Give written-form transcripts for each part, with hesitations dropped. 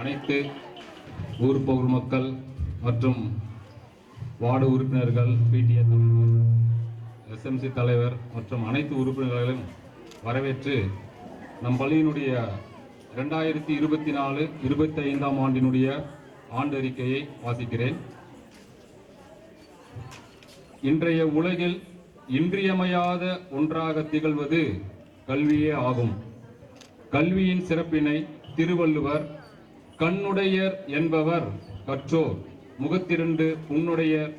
அனைத்து ஊர் பொதுமக்கள் மற்றும் வார்டு உறுப்பினர்கள், பிடிஏ தலைவர், எஸ்எம்சி தலைவர் மற்றும் அனைத்து உறுப்பினர்களையும் வரவேற்று நம் பள்ளியினுடைய 2024-25 ஆண்டினுடைய ஆண்டறிக்கையை வாசிக்கிறேன். இன்றைய உலகில் இன்றியமையாத ஒன்றாக திகழ்வது கல்வியே ஆகும். கல்வியின் சிறப்பினை திருவள்ளுவர் கண்ணுடையர் என்பவர் கற்றோர், முகத்திரண்டு புண்ணுடையர்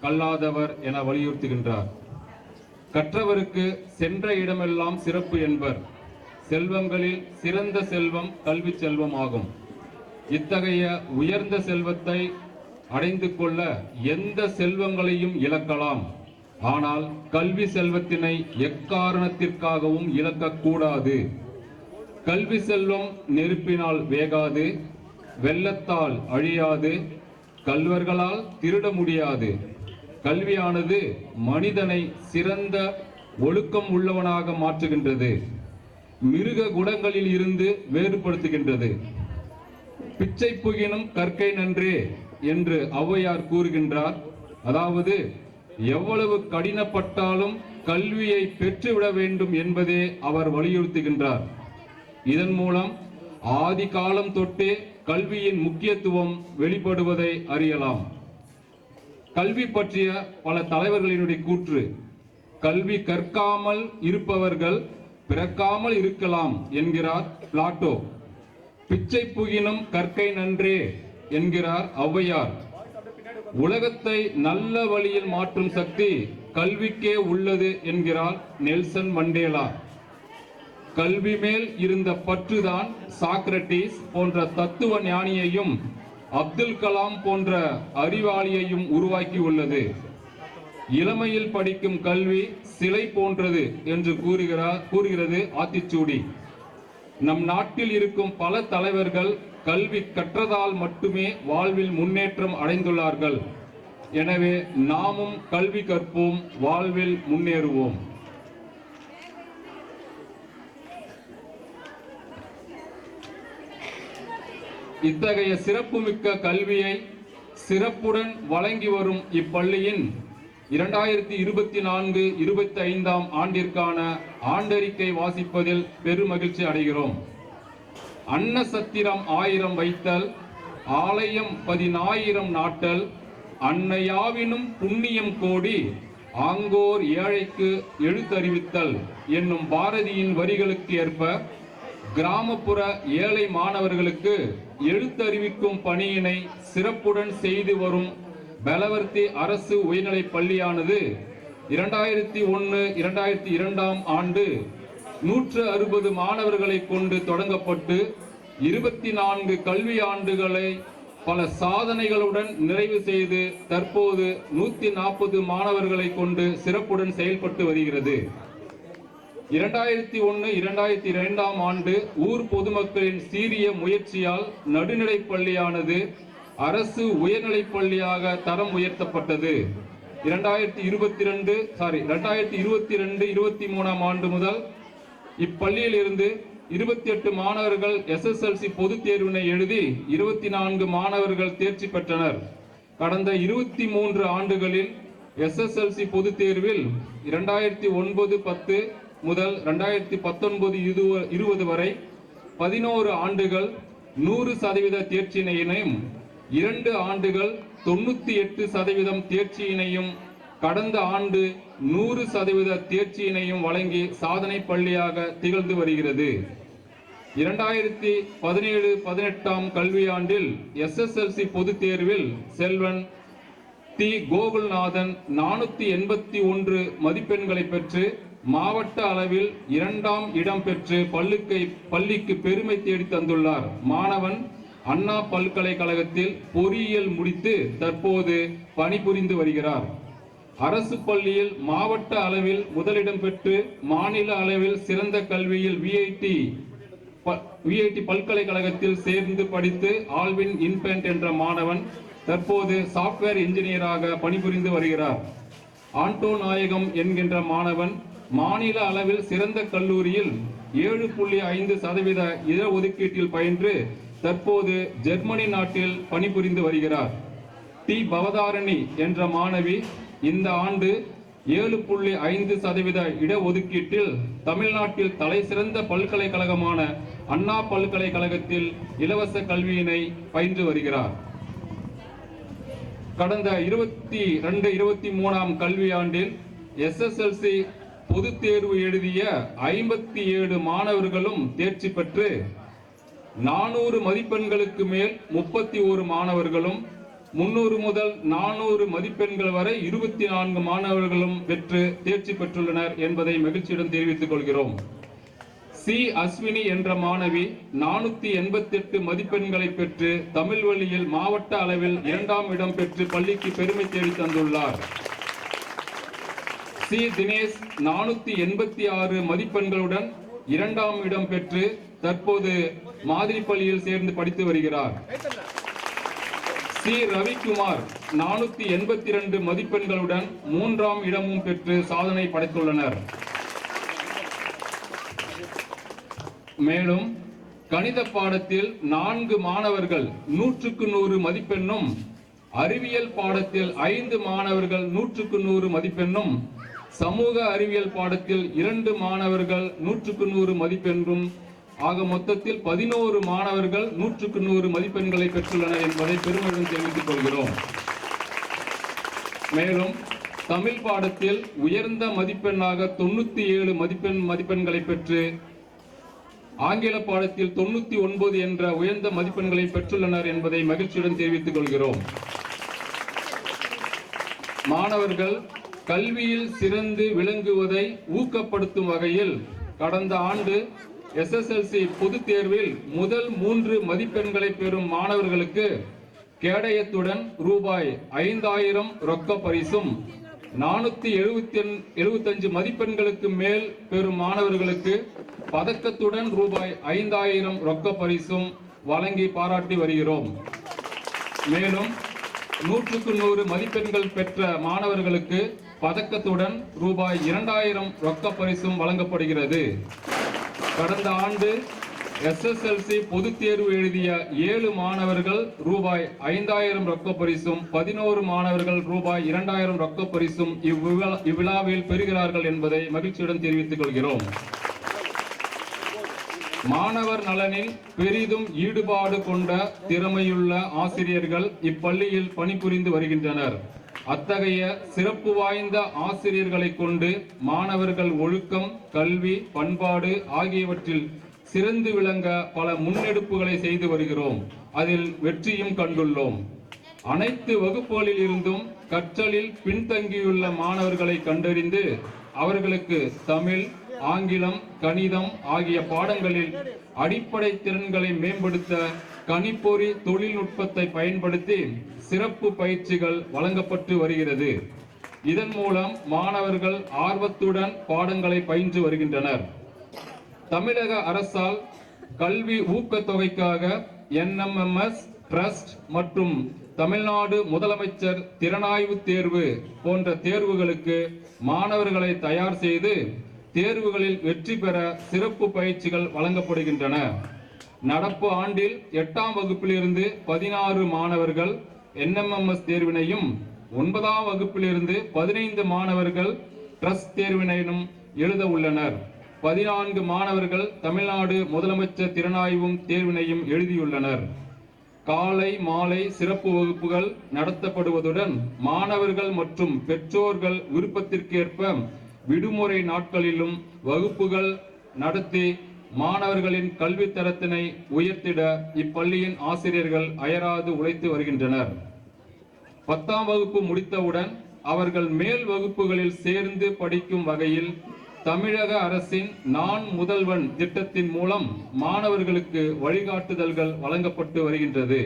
கல்லாதவர் என வலியுறுத்துகின்றார். கற்றவருக்கு சென்ற இடமெல்லாம் சிறப்பு என்பர். செல்வங்களில் சிறந்த செல்வம் கல்வி செல்வம் ஆகும். இத்தகைய உயர்ந்த செல்வத்தை அடைந்து கொள்ள எந்த செல்வங்களையும் இழக்கலாம். ஆனால் கல்வி செல்வத்தினை எக்காரணத்திற்காகவும் இழக்கக்கூடாது. கல்வி செல்வம் நெருப்பினால் வேகாது, வெள்ளத்தால் அழியாது, கல்வர்களால் திருட முடியாது. கல்வியானது மனிதனை சிறந்த ஒழுக்கம் உள்ளவனாக மாற்றுகின்றது. மிருக குணங்களில் இருந்து வேறுபடுத்துகின்றது. பிச்சை புகினும் கற்கை நன்றே என்று ஔவையார் கூறுகின்றார். அதாவது எவ்வளவு கடினப்பட்டாலும் கல்வியை பெற்றுவிட வேண்டும் என்பதே அவர் வலியுறுத்துகின்றார். இதன் மூலம் ஆதி காலம் தொட்டே கல்வியின் முக்கியத்துவம் வெளிப்படுவதை அறியலாம். கல்வி பற்றிய பல தலைவர்களினுடைய கூற்று: கல்வி கற்காமல் இருப்பவர்கள் பிறக்காமல் இருக்கலாம் என்கிறார் பிளாட்டோ. பிச்சை புகினும் கற்கை நன்றே என்கிறார் ஔவையார். உலகத்தை நல்ல வழியில் மாற்றும் சக்தி கல்விக்கே உள்ளது என்கிறார் நெல்சன் மண்டேலா. கல்வி மேல் இருந்த பற்றுதான் சாக்ரட்டிஸ் போன்ற தத்துவ ஞானியையும் அப்துல் கலாம் போன்ற அறிவாளியையும் உருவாக்கி உள்ளது. இளமையில் படிக்கும் கல்வி சிலை போன்றது என்று கூறுகிறது ஆத்திச்சூடி. நம் நாட்டில் இருக்கும் பல தலைவர்கள் கல்வி கற்றதால் மட்டுமே வாழ்வில் முன்னேற்றம் அடைந்துள்ளார்கள். எனவே நாமும் கல்வி கற்போம், வாழ்வில் முன்னேறுவோம். இத்தகைய சிறப்புமிக்க கல்வியை சிறப்புடன் வழங்கி வரும் இப்பள்ளியின் 2024-25 ஆண்டிற்கான ஆண்டறிக்கை வாசிப்பதில் பெருமகிழ்ச்சி அடைகிறோம். அன்ன சத்திரம் 1000 வைத்தல், ஆலயம் 10,000 நாட்டல், அன்னையாவினும் புண்ணியம் கோடி, ஆங்கோர் ஏழைக்கு எழுத்தறிவித்தல் என்னும் பாரதியின் வரிகளுக்கு ஏற்ப கிராமப்புற ஏழை மாணவர்களுக்கு எழுத்தறிவிக்கும் பணியினை சிறப்புடன் செய்து வரும் பெலவர்த்தி அரசு உயர்நிலைப் பள்ளியானது 2001-2002 ஆண்டு 160 மாணவர்களை கொண்டு தொடங்கப்பட்டு 24 கல்வி ஆண்டுகளை பல சாதனைகளுடன் நிறைவு செய்து தற்போது 140 மாணவர்களை கொண்டு சிறப்புடன் செயல்பட்டு வருகிறது. 2001-2002 ஆண்டு ஊர் பொதுமக்களின் சீரிய முயற்சியால் நடுநிலைப் பள்ளியானது அரசு உயர்நிலைப் பள்ளியாக தரம் உயர்த்தப்பட்டது. 2022-23 ஆண்டு முதல் இப்பள்ளியில் இருந்து 28 மாணவர்கள் SSLC பொதுத் தேர்வினை எழுதி 24 மாணவர்கள் தேர்ச்சி பெற்றனர். கடந்த 23 ஆண்டுகளில் SSLC பொதுத் தேர்வில் 2009-10 முதல் 2019-20 வரை 11 ஆண்டுகள் 100% தேர்ச்சியினையும், 2 ஆண்டுகள் 98% தேர்ச்சியினையும், கடந்த ஆண்டு 100% தேர்ச்சியினையும் வழங்கி சாதனை பள்ளியாக திகழ்ந்து வருகிறது. 2017-18 கல்வியாண்டில் SSLC பொதுத் தேர்வில் செல்வன் தி கோகுல்நாதன் 481 மதிப்பெண்களை பெற்று மாவட்ட அளவில் 2ஆம் இடம் பெற்று பள்ளிக்கு பெருமை தேடி தந்துள்ளார். மாணவன் அண்ணா பல்கலைக்கழகத்தில் பொறியியல் முடித்து தற்போது பணிபுரிந்து வருகிறார். அரசு பள்ளியில் மாவட்ட அளவில் முதலிடம் பெற்று மாநில அளவில் சிறந்த கல்வியில் VIT பல்கலைக்கழகத்தில் சேர்ந்து படித்து ஆல்வின் இன்பென்ட் என்ற மாணவன் தற்போது சாப்ட்வேர் இன்ஜினியராக பணிபுரிந்து வருகிறார். ஆண்டோ நாயகம் என்கின்ற மாணவன் மாநில அளவில் சிறந்த கல்லூரியில் 7.5% இடஒதுக்கீட்டில் பயின்று தற்போது ஜெர்மனி நாட்டில் பணிபுரிந்து வருகிறார். டி பவதாரணி என்ற மாணவி இந்த ஆண்டு 7.5% இடஒதுக்கீட்டில் தமிழ்நாட்டில் தலைசிறந்த பல்கலைக்கழகமான அண்ணா பல்கலைக்கழகத்தில் இலவச கல்வியினை பயின்று வருகிறார். கடந்த 22-23 கல்வியாண்டில் SSLC பொதுத் தேர்வு எழுதிய 57 மாணவர்களும் தேர்ச்சி பெற்று 400 மதிப்பெண்களுக்கு மேல் 31 மாணவர்களும் 300 முதல் 400 மதிப்பெண்கள் வரை 24 மாணவர்களும் பெற்று தேர்ச்சி பெற்றுள்ளனர் என்பதை மகிழ்ச்சியுடன் தெரிவித்துக் கொள்கிறோம். சி அஸ்வினி என்ற மாணவி 488 மதிப்பெண்களை பெற்று தமிழ் வழியில் மாவட்ட அளவில் 2ஆம் இடம் பெற்று பள்ளிக்கு பெருமை தேடி தந்துள்ளார். சி தினேஷ் 486 மதிப்பெண்களுடன் 2ஆம் இடம் பெற்று தற்போது மாதிரி பள்ளியில் சேர்ந்து படித்து வருகிறார். சி ரவிக்குமார் 482 மதிப்பெண்களுடன் 3ஆம் இடமும் பெற்று சாதனை படைத்துள்ளனர். மேலும் கணித பாடத்தில் 4 மாணவர்கள் 100க்கு 100 மதிப்பெண்ணும், அறிவியல் பாடத்தில் 5 மாணவர்கள் 100க்கு 100 மதிப்பெண்ணும், சமூக அறிவியல் பாடத்தில் 2 மாணவர்கள் 100க்கு 100 மதிப்பெண்ணும் ஆக மொத்தத்தில் 11 மாணவர்கள் 100க்கு 100 மதிப்பெண்களை பெற்றுள்ளனர் என்பதை பெருமையுடன் தெரிவித்துக் கொள்கிறோம். மேலும் தமிழ் பாடத்தில் உயர்ந்த மதிப்பெண்ணாக 97 மதிப்பெண்களை பெற்று ஆங்கில பாடத்தில் 99 என்ற உயர்ந்த மதிப்பெண்களை பெற்றுள்ளனர் என்பதை மகிழ்ச்சியுடன் தெரிவித்துக் கொள்கிறோம். மாணவர்கள் கல்வியில் சிறந்து விளங்குவதை ஊக்கப்படுத்தும் வகையில் கடந்த ஆண்டு SSLC பொதுத் தேர்வில் முதல் 3 மதிப்பெண்களை பெறும் மாணவர்களுக்கு கேடயத்துடன் ரூபாய் 5000 ரொக்க பரிசும், 475 மதிப்பெண்களுக்கு மேல் பெறும் மாணவர்களுக்கு பதக்கத்துடன் ரூபாய் 5000 ரொக்க பரிசும் வழங்கி பாராட்டி வருகிறோம். மேலும் 100க்கு 100 மதிப்பெண்கள் பெற்ற மாணவர்களுக்கு பதக்கத்துடன் ரூபாய் 2000 ரொக்க பரிசும் வழங்கப்படுகிறது. கடந்த ஆண்டு SSLC பொதுத் தேர்வு எழுதிய 7 மாணவர்கள் ரூபாய் 5000 ரொக்க பரிசும், 11 மாணவர்கள் ரூபாய் 2000 ரொக்க பரிசும் இவ்விழாவில் பெறுகிறார்கள் என்பதை மகிழ்ச்சியுடன் தெரிவித்துக் கொள்கிறோம். மாணவர் நலனில் பெரிதும் ஈடுபாடு கொண்ட திறமையுள்ள ஆசிரியர்கள் இப்பள்ளியில் பணிபுரிந்து வருகின்றனர். அத்தகைய சிறப்பு வாய்ந்த ஆசிரியர்களை கொண்டு மாணவர்கள் ஒழுக்கம், கல்வி, பண்பாடு ஆகியவற்றில் சிறந்து விளங்க பல முன்னெடுப்புகளை செய்து வருகிறோம். அதில் வெற்றியும் கண்டுள்ளோம். அனைத்து வகுப்புகளில் இருந்தும் கற்றலில் பின்தங்கியுள்ள மாணவர்களை கண்டறிந்து அவர்களுக்கு தமிழ், ஆங்கிலம், கணிதம் ஆகிய பாடங்களில் அடிப்படை திறன்களை மேம்படுத்த கணிப்பொறி தொழில்நுட்பத்தை பயன்படுத்தி சிறப்பு பயிற்சிகள் வழங்கப்பட்டு வருகிறது. இதன் மூலம் மாணவர்கள் ஆர்வத்துடன் பாடங்களை பயின்று வருகின்றனர். தமிழக அரசால் கல்வி ஊக்கத்தொகைக்காக NMMS ட்ரஸ்ட் மற்றும் தமிழ்நாடு முதலமைச்சர் திறனாய்வு தேர்வு போன்ற தேர்வுகளுக்கு மாணவர்களை தயார் செய்து தேர்வுகளில் வெற்றி பெற சிறப்பு பயிற்சிகள் வழங்கப்படுகின்றன. நடப்பு ஆண்டில் 8ஆம் வகுப்பிலிருந்து 16 மாணவர்கள் NMMS தேர்வினையும், 9ஆம் வகுப்பிலிருந்து 15 மாணவர்கள் ட்ரஸ்ட் தேர்வினையும் எழுத உள்ளனர். 14 மாணவர்கள் தமிழ்நாடு முதலமைச்சர் திறனாய்வும் தேர்வினையும் எழுதியுள்ளனர். காலை மாலை சிறப்பு வகுப்புகள் நடத்தப்படுவதுடன் மாணவர்கள் மற்றும் பெற்றோர்கள் விருப்பத்திற்கேற்ப விடுமுறை நாட்களிலும் வகுப்புகள் நடத்தி மாணவர்களின் கல்வி தரத்தினை உயர்த்திட இப்பள்ளியின் ஆசிரியர்கள் அயராது உழைத்து வருகின்றனர். 10ஆம் வகுப்பு முடித்தவுடன் அவர்கள் மேல் வகுப்புகளில் சேர்ந்து படிக்கும் வகையில் தமிழக அரசின் நான் முதல்வன் திட்டத்தின் மூலம் மாணவர்களுக்கு வழிகாட்டுதல்கள் வழங்கப்பட்டு வருகின்றது.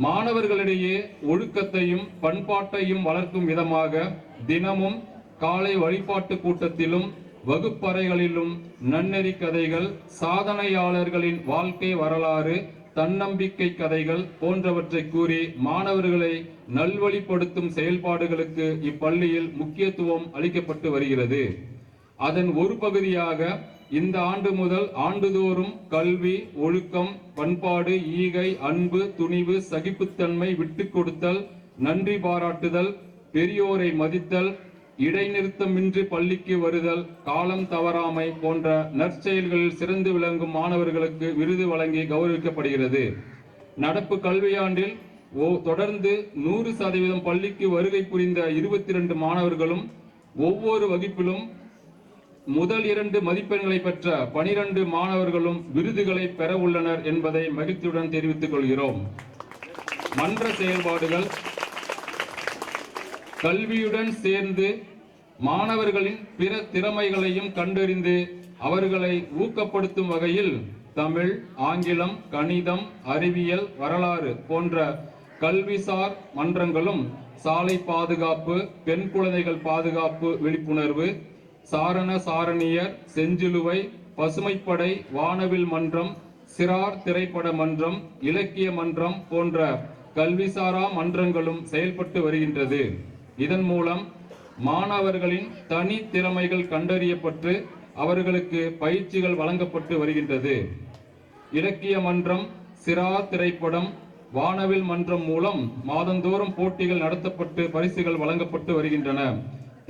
மாணவர்களிடையே ஒழுக்கத்தையும் பண்பாட்டையும் வளர்க்கும் விதமாக தினமும் காலை வழிபாட்டு கூட்டத்திலும் வகுப்பறைகளிலும் நன்னெறி கதைகள், சாதனையாளர்களின் வாழ்க்கை வரலாறு, தன்னம்பிக்கை கதைகள் போன்றவற்றை கூறி மாணவர்களை நல்வழிப்படுத்தும் செயல்பாடுகளுக்கு இப்பள்ளியில் முக்கியத்துவம் அளிக்கப்பட்டு வருகிறது. அதன் ஒரு பகுதியாக இந்த ஆண்டு முதல் ஆண்டுதோறும் கல்வி, ஒழுக்கம், பண்பாடு, ஈகை, அன்பு, துணிவு, சகிப்புத்தன்மை, விட்டுக் கொடுத்தல், நன்றி பாராட்டுதல், பெரியோரை மதித்தல், இடைநிறுத்தமின்றி பள்ளிக்கு வருதல், காலம் தவறாமை போன்ற நற்செயல்களில் சிறந்து விளங்கும் மாணவர்களுக்கு விருது வழங்கி கௌரவிக்கப்படுகிறது. நடப்பு கல்வியாண்டில் தொடர்ந்து 100% பள்ளிக்கு வருகை புரிந்த 22 மாணவர்களும் ஒவ்வொரு வகுப்பிலும் முதல் 2 மதிப்பெண்களை பெற்ற 12 மாணவர்களும் விருதுகளை பெற உள்ளனர் என்பதை மகிழ்ச்சியுடன் தெரிவித்துக் கொள்கிறோம். மன்ற செயல்பாடுகள் கல்வியுடன் சேர்ந்து மாணவர்களின் பிற திறமைகளையும் கண்டறிந்து அவர்களை ஊக்கப்படுத்தும் வகையில் தமிழ், ஆங்கிலம், கணிதம், அறிவியல், வரலாறு போன்ற கல்விசார் மன்றங்களும், சாலை பாதுகாப்பு, பெண் குழந்தைகள் பாதுகாப்பு விழிப்புணர்வு, சாரண சாரணியர், செஞ்சிலுவை, பசுமைப்படை, வானவில் மன்றம், சிறார் திரைப்பட மன்றம், இலக்கிய மன்றம் போன்ற கல்விசாரா மன்றங்களும் செயல்பட்டு வருகின்றது. இதன் மூலம் மாணவர்களின் தனி திறமைகள் கண்டறியப்பட்டு அவர்களுக்கு பயிற்சிகள் வழங்கப்பட்டு வருகின்றது. இலக்கிய மன்றம், சிறார் திரைப்படம், வானவில் மன்றம் மூலம் மாதந்தோறும் போட்டிகள் நடத்தப்பட்டு பரிசுகள் வழங்கப்பட்டு வருகின்றன.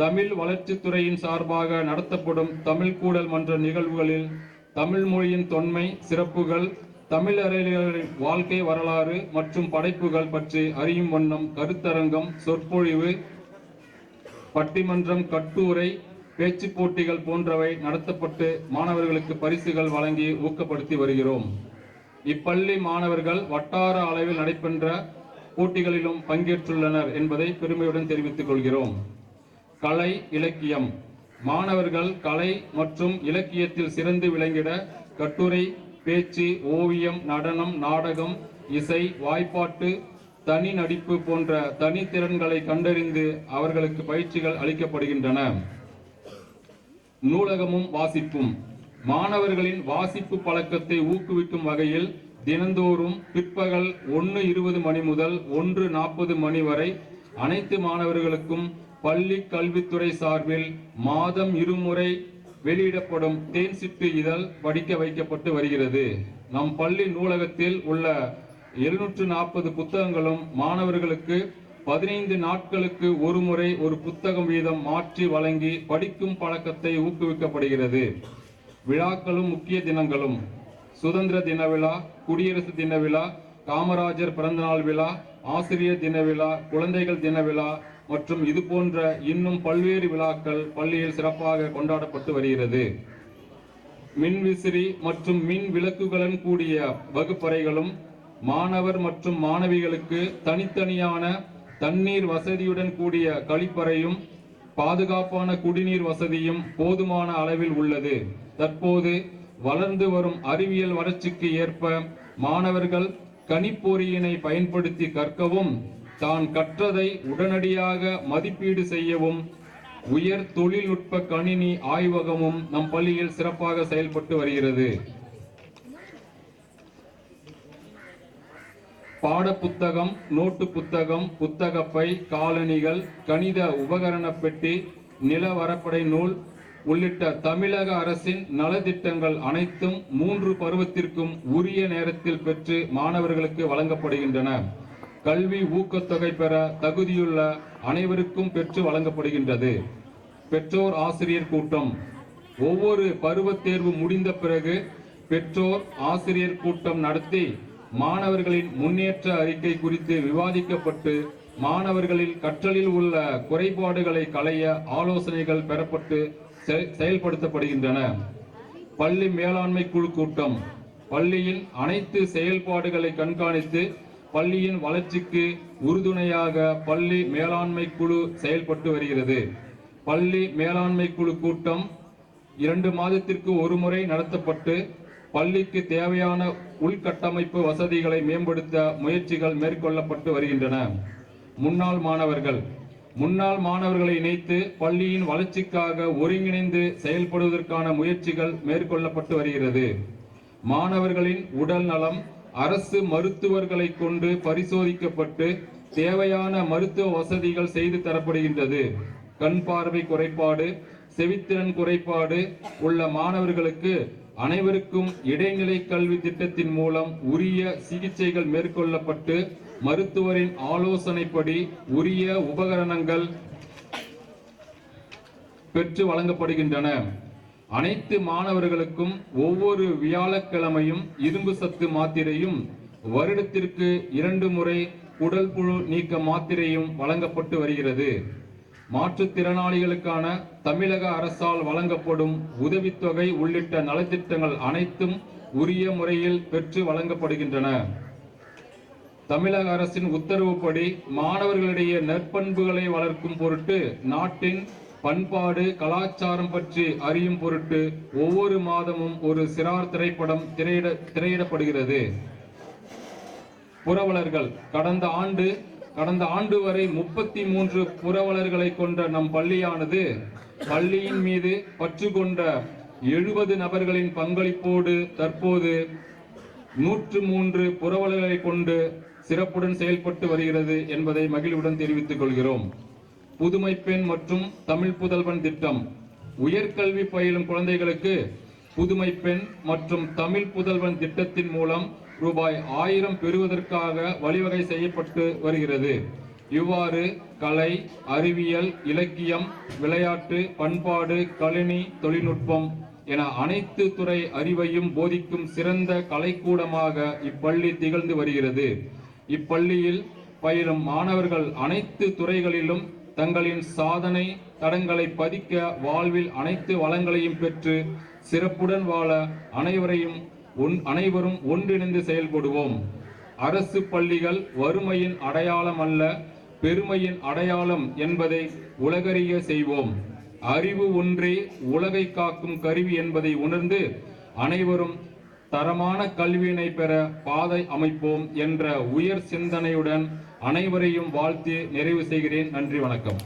தமிழ் வளர்ச்சித்துறையின் சார்பாக நடத்தப்படும் தமிழ் கூடல் மன்ற நிகழ்வுகளில் தமிழ் மொழியின் தொன்மை, சிறப்புகள், தமிழறிஞர்களின் வாழ்க்கை வரலாறு மற்றும் படைப்புகள் பற்றி அறியும் வண்ணம் கருத்தரங்கம், சொற்பொழிவு, பட்டிமன்றம், கட்டுரை, பேச்சு போட்டிகள் போன்றவை நடத்தப்பட்டு மாணவர்களுக்கு பரிசுகள் வழங்கி ஊக்கப்படுத்தி வருகிறோம். இப்பள்ளி மாணவர்கள் வட்டார அளவில் நடைபெற்ற போட்டிகளிலும் பங்கேற்றுள்ளனர் என்பதை பெருமையுடன் தெரிவித்துக் கொள்கிறோம். கலை, இலக்கியம் மாணவர்கள் கலை மற்றும் இலக்கியத்தில் சிறந்து விளங்கிட கட்டுரை, பேச்சு, ஓவியம், நடனம், நாடகம், இசை, வாய்ப்பாட்டு, தனி நடிப்பு போன்ற தனித்திறன்களை கண்டறிந்து அவர்களுக்கு பயிற்சிகள் அளிக்கப்படுகின்றன. நூலகமும் வாசிப்பும் மாணவர்களின் வாசிப்பு பழக்கத்தை ஊக்குவிக்கும் வகையில் தினந்தோறும் பிற்பகல் 1:20 மணி முதல் 1:40 மணி வரை அனைத்து மாணவர்களுக்கும் பள்ளி கல்வித்துறை சார்பில் மாதம் 2 முறை வெளியிடப்படும் தேன்சிட்டு இதழ் படிக்க வைக்கப்பட்டு வருகிறது. நம் பள்ளி நூலகத்தில் உள்ள 740 புத்தகங்களும் மாணவர்களுக்கு 15 நாட்களுக்கு ஒரு முறை ஒரு புத்தகம் வீதம் மாற்றி வழங்கி படிக்கும் பழக்கத்தை ஊக்குவிக்கப்படுகிறது. விழாக்களும் முக்கிய தினங்களும் சுதந்திர தின விழா, குடியரசு தின விழா, காமராஜர் பிறந்தநாள் விழா, ஆசிரியர் தின விழா, குழந்தைகள் தின விழா மற்றும் இது போன்ற இன்னும் பல்வேறு விழாக்கள் பள்ளியில் சிறப்பாக கொண்டாடப்பட்டு வருகிறது. மின்விசிறி மற்றும் மின் விளக்குகளுடன் கூடிய வகுப்பறைகளும் மாணவர் மற்றும் மாணவிகளுக்கு தனித்தனியான தண்ணீர் வசதியுடன் கூடிய கழிப்பறையும் பாதுகாப்பான குடிநீர் வசதியும் போதுமான அளவில் உள்ளது. தற்போது வளர்ந்து வரும் அறிவியல் வளர்ச்சிக்கு ஏற்ப மாணவர்கள் கணிப்பொறியினை பயன்படுத்தி கற்கவும், தான் கற்றதை உடனடியாக மதிப்பீடு செய்யவும் உயர் தொழில்நுட்ப கணினி ஆய்வகமும் நம் பள்ளியில் சிறப்பாக செயல்பட்டு வருகிறது. பாட புத்தகம், நோட்டு புத்தகம், புத்தகப்பை, காலணிகள், கணித உபகரண பெட்டி, நில வரைபட நூல் உள்ளிட்ட தமிழக அரசின் நலத்திட்டங்கள் அனைத்தும் 3 பருவத்திற்கும் உரிய நேரத்தில் பெற்று மாணவர்களுக்கு வழங்கப்படுகின்றன. கல்வி ஊக்கத்தொகை பெற தகுதியுள்ள அனைவருக்கும் பெற்று வழங்கப்படுகின்றது. பெற்றோர் ஆசிரியர் கூட்டம் ஒவ்வொரு பருவத் தேர்வு முடிந்த பிறகு பெற்றோர் ஆசிரியர் கூட்டம் நடத்தி மாணவர்களின் முன்னேற்ற அறிக்கை குறித்து விவாதிக்கப்பட்டு மாணவர்களின் கற்றலில் உள்ள குறைபாடுகளை களைய ஆலோசனைகள் பெறப்பட்டு செயல்படுத்தப்படுகின்றன. பள்ளி மேலாண்மை குழு கூட்டம் பள்ளியின் அனைத்து செயல்பாடுகளை கண்காணித்து பள்ளியின் வளர்ச்சிக்கு உறுதுணையாக பள்ளி மேலாண்மை குழு செயல்பட்டு வருகிறது. பள்ளி மேலாண்மை குழு கூட்டம் 2 மாதத்திற்கு ஒரு முறை நடத்தப்பட்டு பள்ளிக்கு தேவையான உள்கட்டமைப்பு வசதிகளை மேம்படுத்த முயற்சிகள் மேற்கொள்ளப்பட்டு வருகின்றன. முன்னாள் மாணவர்களை இணைத்து பள்ளியின் வளர்ச்சிக்காக ஒருங்கிணைந்து செயல்படுவதற்கான முயற்சிகள் மேற்கொள்ளப்பட்டு வருகிறது. மாணவர்களின் உடல் நலம் அரசு மருத்துவர்களை கொண்டு பரிசோதிக்கப்பட்டு தேவையான மருத்துவ வசதிகள் செய்து தரப்படுகின்றது. கண் பார்வை குறைபாடு, செவித்திறன் குறைபாடு உள்ள மாணவர்களுக்கு அனைவருக்கும் இடைநிலை கல்வி திட்டத்தின் மூலம் உரிய சிகிச்சைகள் மேற்கொள்ளப்பட்டு மருத்துவரின் ஆலோசனைப்படி உரிய உபகரணங்கள் பெற்று வழங்கப்படுகின்றன. அனைத்து மாணவர்களுக்கும் ஒவ்வொரு வியாழக்கிழமையும் இரும்பு சத்து மாத்திரையும் வருடத்திற்கு 2 முறை குடல் புழு நீக்க மாத்திரையும் வழங்கப்பட்டு வருகிறது. மாற்றுத்திறனாளிகளுக்கான தமிழக அரசால் வழங்கப்படும் உதவித்தொகை உள்ளிட்ட நலத்திட்டங்கள் அனைத்தும் உரிய முறையில் பெற்று வழங்கப்படுகின்றன. தமிழக அரசின் உத்தரவுப்படி மாணவர்களிடையே நற்பண்புகளை வளர்க்கும் பொருட்டு நாட்டின் பண்பாடு கலாச்சாரம் பற்றி அறியும் பொருட்டு ஒவ்வொரு மாதமும் ஒரு சிறார் திரைப்படம் திரையிடப்படுகிறது. புரவலர்கள் கடந்த ஆண்டு வரை 33 புரவலர்களை கொண்ட நம் பள்ளியானது பள்ளியின் மீது பற்று கொண்ட 70 நபர்களின் பங்களிப்போடு தற்போது 103 புரவலர்களை கொண்டு சிறப்புடன் செயல்பட்டு வருகிறது என்பதை மகிழ்வுடன் தெரிவித்துக் கொள்கிறோம். புதுமை பெண் மற்றும் தமிழ் புதல்வன் திட்டம் உயர்கல்வி பயிலும் குழந்தைகளுக்கு புதுமை பெண் மற்றும் தமிழ் புதல்வன் திட்டத்தின் மூலம் ரூபாய் 1000 பெறுவதற்காக வழிவகை செய்யப்பட்டு வருகிறது. இவ்வாறு கலை, அறிவியல், இலக்கியம், விளையாட்டு, பண்பாடு, கணினி, தொழில்நுட்பம் என அனைத்து துறை அறிவையும் போதிக்கும் சிறந்த கலைக்கூடமாக இப்பள்ளி திகழ்ந்து வருகிறது. இப்பள்ளியில் பயிலும் மாணவர்கள் அனைத்து துறைகளிலும் தங்களின் சாதனை தடங்களை பதிக்க வாழ்வில் அனைத்து வளங்களையும் பெற்று சிறப்புடன் வாழ அனைவரும் ஒன்றிணைந்து செயல்படுவோம். அரசு பள்ளிகள் வறுமையின் அடையாளம் அல்ல, பெருமையின் அடையாளம் என்பதை உலகறிய செய்வோம். அறிவு ஒன்றே உலகை காக்கும் கருவி என்பதை உணர்ந்து அனைவரும் தரமான கல்வியினை பெற பாதை அமைப்போம் என்ற உயர் சிந்தனையுடன் அனைவரையும் வாழ்த்தி நிறைவு செய்கிறேன். நன்றி, வணக்கம்.